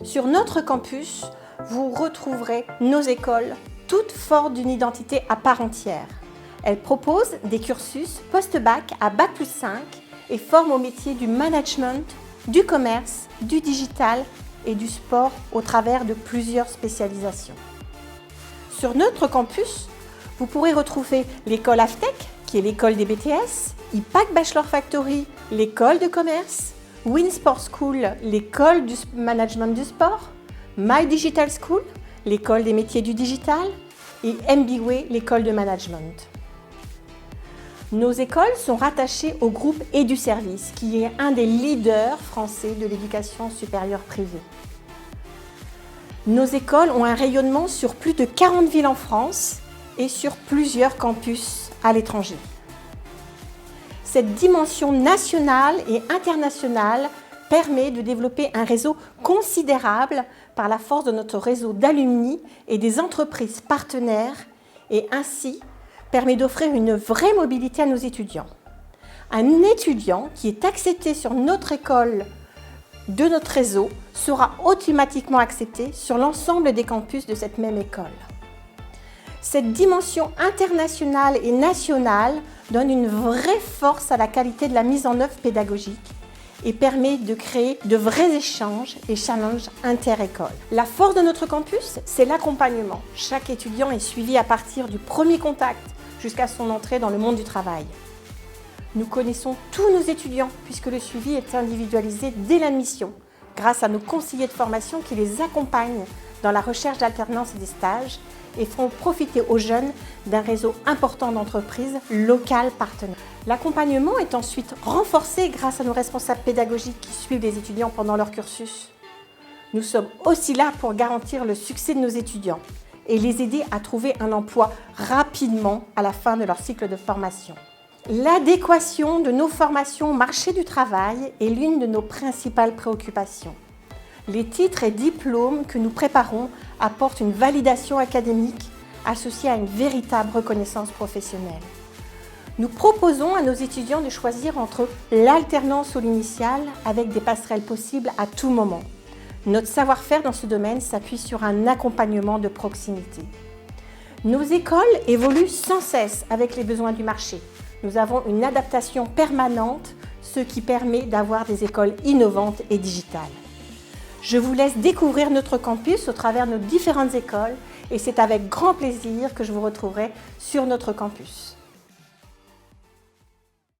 Sur notre campus, vous retrouverez nos écoles, toutes fortes d'une identité à part entière. Elles proposent des cursus post-bac à Bac+5 et forment au métier du management, du commerce, du digital et du sport au travers de plusieurs spécialisations. Sur notre campus, vous pourrez retrouver l'école AFTEC, qui est l'école des BTS, IPAC Bachelor Factory, l'école de commerce, WinSport School, l'école du management du sport, My Digital School, l'école des métiers du digital, et MBWay, l'école de management. Nos écoles sont rattachées au groupe EduService, qui est un des leaders français de l'éducation supérieure privée. Nos écoles ont un rayonnement sur plus de 40 villes en France et sur plusieurs campus à l'étranger. Cette dimension nationale et internationale permet de développer un réseau considérable par la force de notre réseau d'alumni et des entreprises partenaires et ainsi permet d'offrir une vraie mobilité à nos étudiants. Un étudiant qui est accepté sur notre école de notre réseau sera automatiquement accepté sur l'ensemble des campus de cette même école. Cette dimension internationale et nationale donne une vraie force à la qualité de la mise en œuvre pédagogique et permet de créer de vrais échanges et challenges inter-écoles. La force de notre campus, c'est l'accompagnement. Chaque étudiant est suivi à partir du premier contact jusqu'à son entrée dans le monde du travail. Nous connaissons tous nos étudiants puisque le suivi est individualisé dès l'admission grâce à nos conseillers de formation qui les accompagnent dans la recherche d'alternance et des stages et feront profiter aux jeunes d'un réseau important d'entreprises locales partenaires. L'accompagnement est ensuite renforcé grâce à nos responsables pédagogiques qui suivent les étudiants pendant leur cursus. Nous sommes aussi là pour garantir le succès de nos étudiants et les aider à trouver un emploi rapidement à la fin de leur cycle de formation. L'adéquation de nos formations au marché du travail est l'une de nos principales préoccupations. Les titres et diplômes que nous préparons apportent une validation académique associée à une véritable reconnaissance professionnelle. Nous proposons à nos étudiants de choisir entre l'alternance ou l'initiale avec des passerelles possibles à tout moment. Notre savoir-faire dans ce domaine s'appuie sur un accompagnement de proximité. Nos écoles évoluent sans cesse avec les besoins du marché. Nous avons une adaptation permanente, ce qui permet d'avoir des écoles innovantes et digitales. Je vous laisse découvrir notre campus au travers de nos différentes écoles et c'est avec grand plaisir que je vous retrouverai sur notre campus.